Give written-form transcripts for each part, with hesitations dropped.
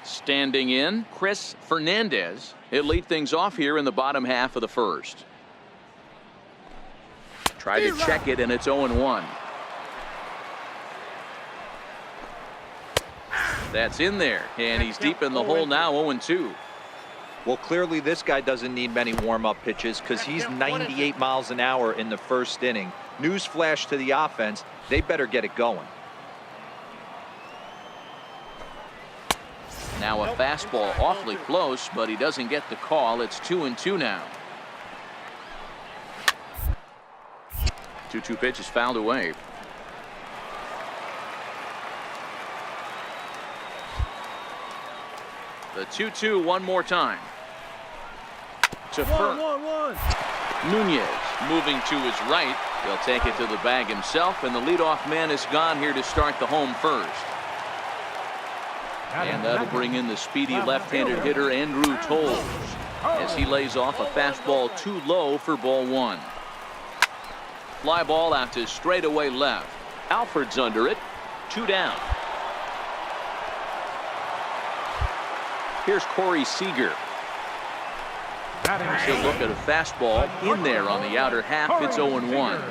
Standing in, Chris Fernandez. He'll lead things off here in the bottom half of the first. Tried to check it, and it's 0-1. That's in there, and he's deep in the hole now, 0-2. Well, clearly this guy doesn't need many warm-up pitches because he's 98 miles an hour in the first inning. Newsflash to the offense, they better get it going. Now a fastball awfully close, but he doesn't get the call. It's 2-2 now. 2-2 pitch is fouled away. The 2-2 one more time. To first. Nunez moving to his right. He'll take it to the bag himself, and the leadoff man is gone here to start the home first. And that'll bring in the speedy left-handed hitter Andrew Toles as he lays off a fastball too low for ball one. Fly ball out to straightaway left. Alford's under it. 2 down. Here's Corey Seager. He'll look at a fastball in there on the outer half. It's 0-1.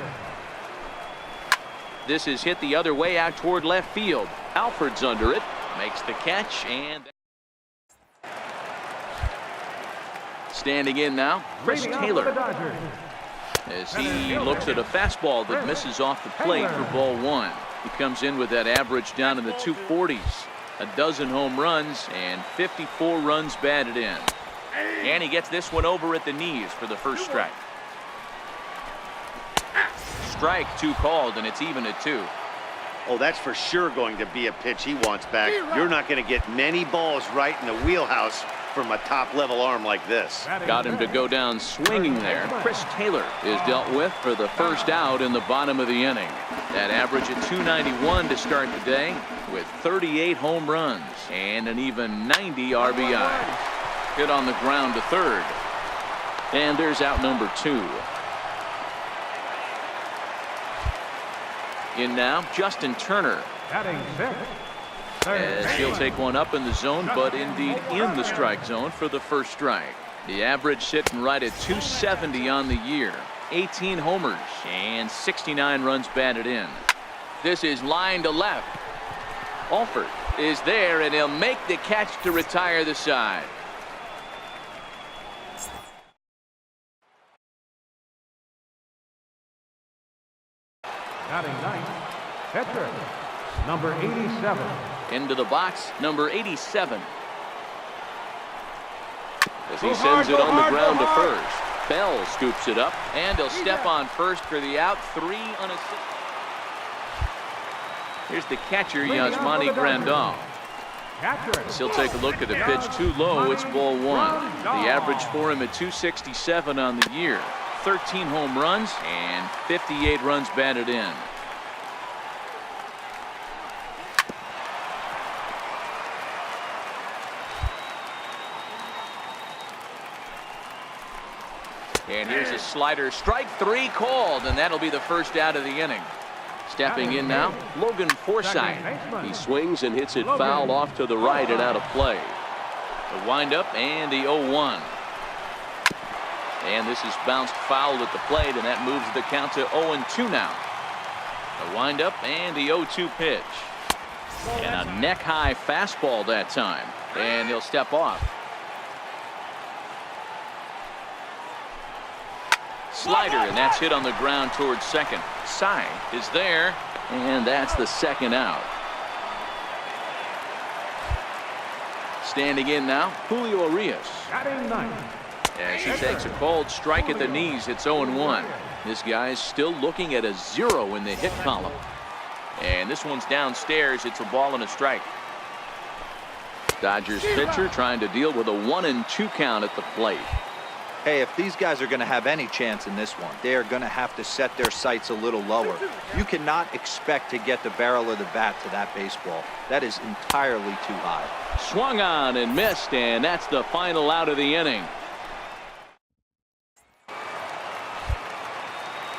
This is hit the other way out toward left field. Alford's under it. Makes the catch, and standing in now, Chris Taylor. As he looks at a fastball that misses off the plate for ball one. He comes in with that average down in the 240s. A dozen home runs and 54 runs batted in. And he gets this one over at the knees for the first strike. Strike 2 called, and it's even at 2. Oh, that's for sure going to be a pitch he wants back. You're not going to get many balls right in the wheelhouse from a top-level arm like this. Got him to go down swinging there. Chris Taylor is dealt with for the first out in the bottom of the inning. That average at 291 to start the day with 38 home runs and an even 90 RBIs. Hit on the ground to third. And there's out number 2. In now, Justin Turner. As he'll take one up in the zone, but indeed in the strike zone for the first strike. The average sitting right at 270 on the year. 18 homers and 69 runs batted in. This is line to left. Alford is there, and he'll make the catch to retire the side. Batting ninth, catcher, number 87. Into the box, number 87. As he sends it on the ground to first. Bell scoops it up, and he'll step on first for the out. 3 unassisted. Here's the catcher, Yasmani Grandal. He'll take a look at the pitch too low. It's ball one. The average for him at 267 on the year. 13 home runs and 58 runs batted in. And here's a slider. Strike 3 called, and that'll be the first out of the inning. Stepping in now, Logan Forsythe. He swings and hits it foul off to the right and out of play. The windup and the 0-1. And this is bounced foul at the plate, and that moves the count to 0-2 now. The windup and the 0-2 pitch. And a neck-high fastball that time. And he'll step off. Slider, and that's hit on the ground towards second. Sy is there, and that's the second out. Standing in now, Julio Urias. As he takes a cold strike at the knees, it's 0-1. This guy's still looking at a 0 in the hit column. And this one's downstairs. It's a ball and a strike. Dodgers pitcher trying to deal with a 1-2 count at the plate. Hey, if these guys are going to have any chance in this one, they are going to have to set their sights a little lower. You cannot expect to get the barrel of the bat to that baseball. That is entirely too high. Swung on and missed, and that's the final out of the inning.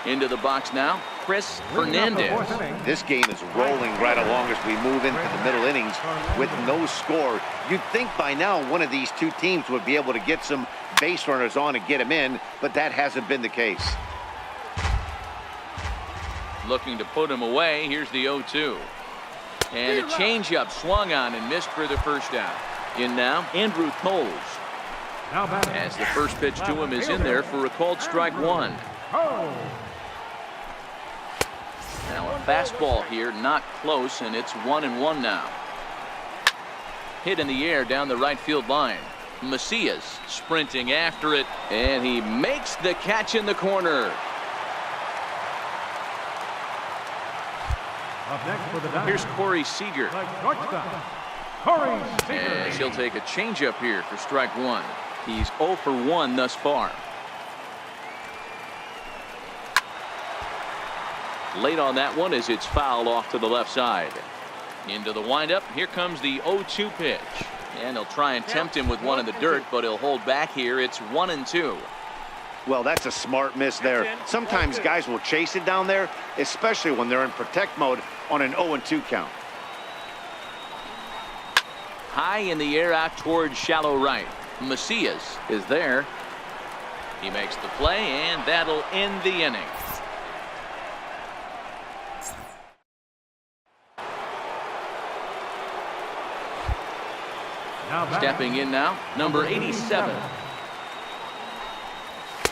Into the box now, Chris Hernandez. This game is rolling right along as we move into the middle innings with no score. You'd think by now one of these two teams would be able to get some base runners on and get them in, but that hasn't been the case. Looking to put him away. Here's the 0-2. And a changeup swung on and missed for the first out. In now, Andrew Toles. As the first pitch to him is in there for a called strike one. Now a fastball here, not close, and it's 1-1 now. Hit in the air down the right field line. Macias sprinting after it, and he makes the catch in the corner. Here's Corey Seager. As he'll take a changeup here for strike one. He's 0 for 1 thus far. Late on that one as it's fouled off to the left side. Into the windup. Here comes the 0-2 pitch. And he'll try and tempt him with one in the dirt, but he'll hold back here. It's 1-2. Well, that's a smart miss there. Sometimes guys will chase it down there, especially when they're in protect mode on an 0-2 count. High in the air out towards shallow right. Macias is there. He makes the play, and that'll end the inning. Stepping in now, number 87.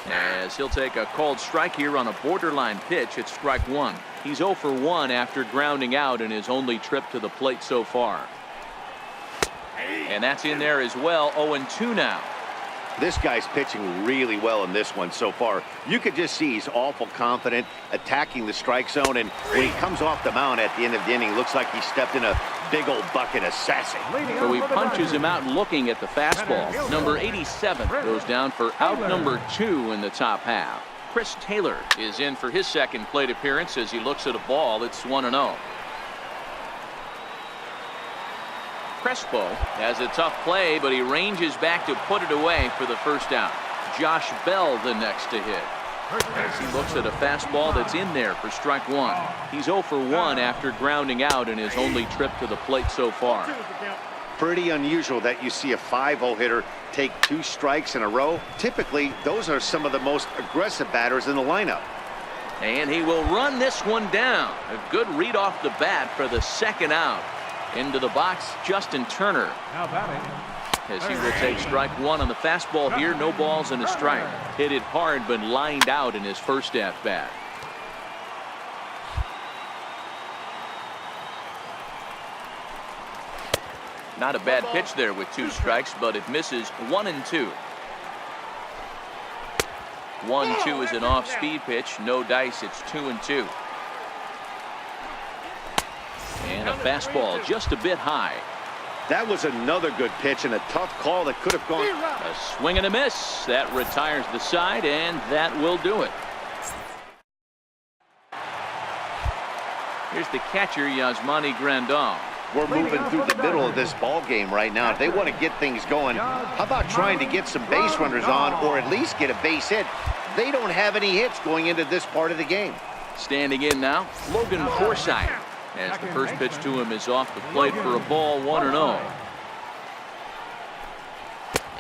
As he'll take a called strike here on a borderline pitch at strike one. He's 0 for 1 after grounding out in his only trip to the plate so far. And that's in there as well. 0-2 now. This guy's pitching really well in this one so far. You could just see he's awful confident attacking the strike zone, and when he comes off the mound at the end of the inning, looks like he stepped in a big old bucket of sassy. So he punches him out looking at the fastball. Number 87 goes down for out number 2 in the top half. Chris Taylor is in for his second plate appearance as he looks at a ball. It's 1-0. Crespo has a tough play, but he ranges back to put it away for the first out. Josh Bell the next to hit. As he looks at a fastball that's in there for strike one. He's 0 for 1 after grounding out in his only trip to the plate so far. Pretty unusual that you see a 5-0 hitter take 2 strikes in a row. Typically, those are some of the most aggressive batters in the lineup. And he will run this one down. A good read off the bat for the second out. Into the box, Justin Turner. As he will take strike one on the fastball here. No balls and a strike. Hit it hard, but lined out in his first at bat. Not a bad pitch there with 2 strikes, but it misses 1-2. 1-2 is an off-speed pitch. No dice. It's 2-2. And a fastball just a bit high. That was another good pitch and a tough call that could have gone. A swing and a miss. That retires the side, and that will do it. Here's the catcher, Yasmani Grandal. We're moving through the middle of this ball game right now. If they want to get things going, how about trying to get some base runners on, or at least get a base hit? They don't have any hits going into this part of the game. Standing in now, Logan Forsythe. As the first pitch to him is off the plate for a ball, 1-0.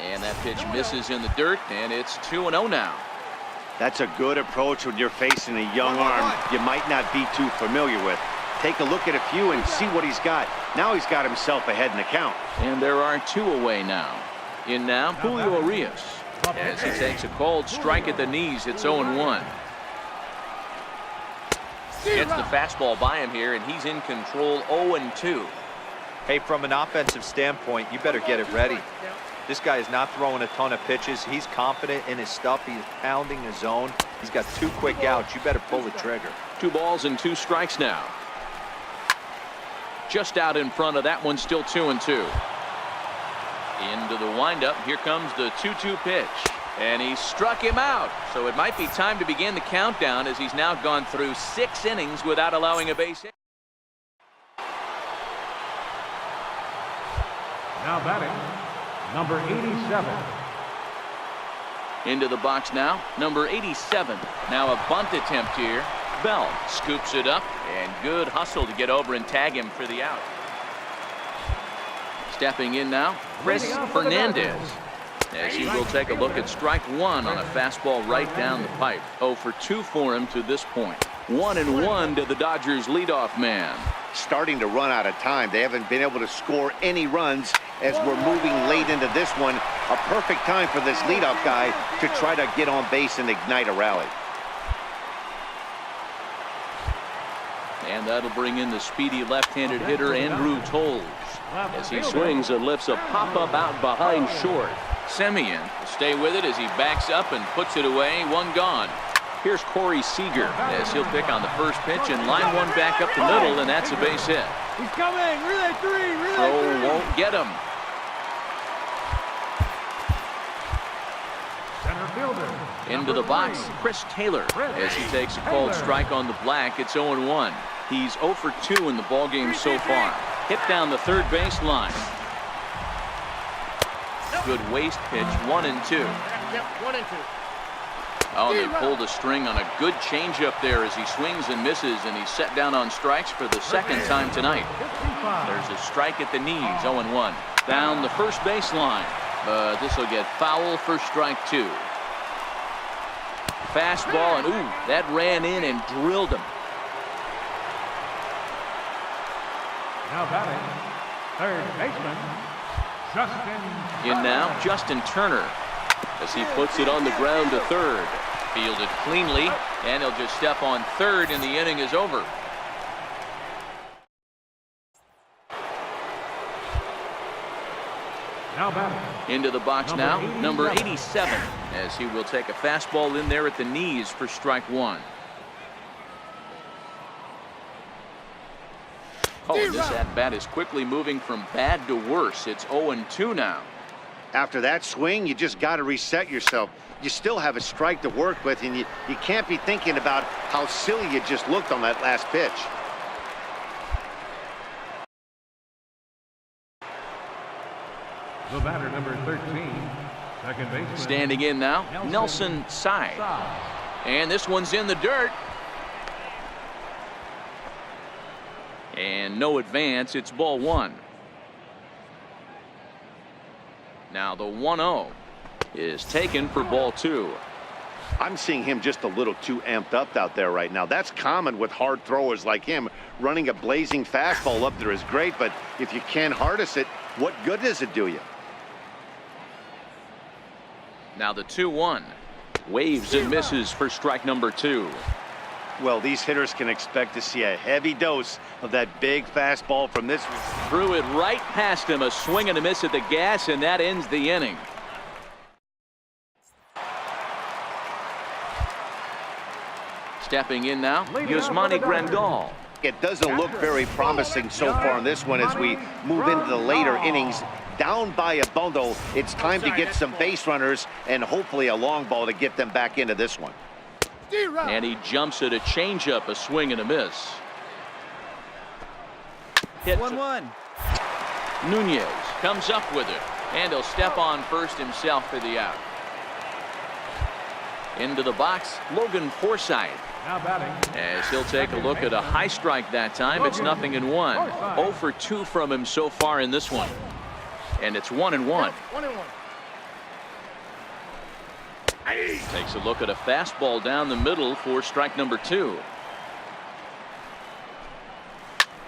And that pitch misses in the dirt, and it's 2-0 now. That's a good approach when you're facing a young arm you might not be too familiar with. Take a look at a few and see what he's got. Now he's got himself ahead in the count. And there are 2 away now. In now, Julio Urias. As he takes a called strike at the knees, it's 0-1. Gets the fastball by him here, and he's in control. 0-2. Hey, from an offensive standpoint, you better get it ready. This guy is not throwing a ton of pitches. He's confident in his stuff. He's pounding his zone. He's got 2 quick outs. You better pull the trigger. 2 balls and 2 strikes now. Just out in front of that one, still 2-2. Into the windup. Here comes the 2-2 pitch. And he struck him out. So it might be time to begin the countdown as he's now gone through 6 innings without allowing a base hit. Now batting, number 87. Into the box now, number 87. Now a bunt attempt here. Bell scoops it up, and good hustle to get over and tag him for the out. Stepping in now, Chris Fernandez, as he will take a look at strike one on a fastball right down the pipe. 0 for 2 for him to this point. 1-1 to the Dodgers leadoff man. Starting to run out of time. They haven't been able to score any runs as we're moving late into this one. A perfect time for this leadoff guy to try to get on base and ignite a rally. And that'll bring in the speedy left-handed hitter Andrew Toles, as he swings and lifts a pop-up out behind short. Semien will stay with it as he backs up and puts it away. One gone. Here's Corey Seager as he'll pick on the first pitch and line one back up the middle, and that's a base hit. He's coming. Relay three. Throw won't get him. Center fielder. Into the box, Chris Taylor, as he takes a called strike on the black. It's 0-1. He's 0 for 2 in the ballgame so far. Hit down the third base line. Good waist pitch, 1-2. Yep, 1-2. Oh, they pulled a string on a good changeup there as he swings and misses, and he's set down on strikes for the second time tonight. There's a strike at the knees, 0-1. Down the first base line, but this will get foul for strike 2. Fastball, and ooh, that ran in and drilled him. Now batting, third baseman, Justin. In now, Justin Turner, as he puts it on the ground to third. Fielded cleanly, and he'll just step on third, and the inning is over. Now batting. Into the box now, number 87, as he will take a fastball in there at the knees for strike one. Oh, and this at-bat is quickly moving from bad to worse. It's 0-2 now. After that swing, you just got to reset yourself. You still have a strike to work with, and you can't be thinking about how silly you just looked on that last pitch. The batter, number 13, second baseman. Standing in now, Nelson Sy. And this one's in the dirt. And no advance. It's ball one. Now the 1-0 is taken for ball two. I'm seeing him just a little too amped up out there right now. That's common with hard throwers like him. Running a blazing fastball up there is great, but if you can't harness it, what good does it do you? Now the 2-1. Waves and misses for strike number 2. Well, these hitters can expect to see a heavy dose of that big fastball from this one. Threw it right past him, a swing and a miss at the gas, and that ends the inning. Stepping in now, Yasmani Grandal. It doesn't look very promising so far in this one as we move into the later innings. Down by a bundle, it's time to get some base runners and hopefully a long ball to get them back into this one. And he jumps at a changeup, a swing and a miss. Hit 1-1. Nunez comes up with it, and he'll step on first himself for the out. Into the box, Logan Forsythe. Now batting. As he'll take a look at a high strike that time. It's 0-1. 0 for 2 from him so far in this one. And it's 1-1. Takes a look at a fastball down the middle for strike number 2.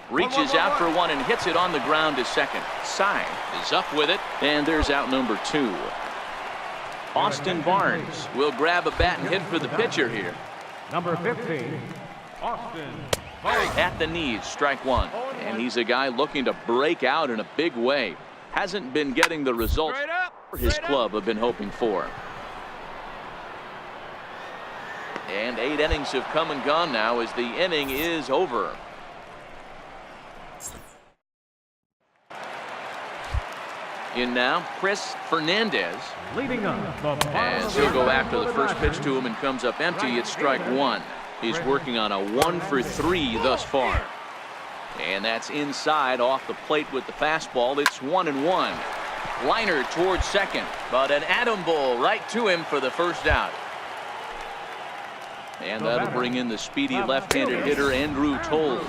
Reaches out for one and hits it on the ground to second. Sy is up with it, and there's out number 2. Austin Barnes will grab a bat and hit for the pitcher here. Number 15, Austin Barnes. At the knees, strike one. And he's a guy looking to break out in a big way. Hasn't been getting the results his club have been hoping for. And 8 innings have come and gone now as the inning is over. In now, Chris Fernandez. Leading up the As he'll go after the first pitch to him and comes up empty, it's strike one. He's working on a 1 for 3 thus far. And that's inside off the plate with the fastball. It's 1-1. Liner towards second, but an atom bowl right to him for the first out. And that'll bring in the speedy left-handed hitter Andrew Toles.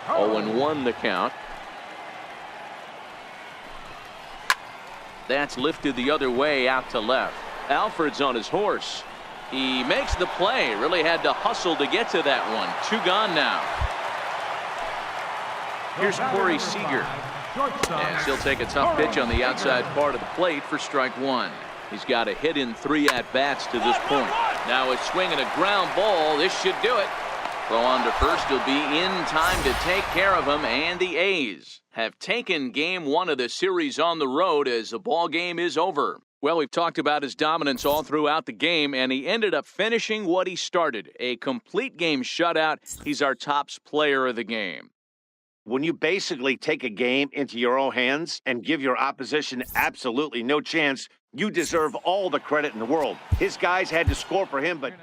0-1 the count. That's lifted the other way out to left. Alfred's on his horse. He makes the play. Really had to hustle to get to that one. 2 gone now. Here's Corey Seager. And he'll take a tough pitch on the outside part of the plate for strike 1. He's got a hit in 3 at-bats to this point. Now a swing and a ground ball. This should do it. Throw on to first. He'll be in time to take care of him. And the A's have taken game 1 of the series on the road as the ball game is over. Well, we've talked about his dominance all throughout the game, and he ended up finishing what he started. A complete game shutout. He's our top player of the game. When you basically take a game into your own hands and give your opposition absolutely no chance, you deserve all the credit in the world. His guys had to score for him, but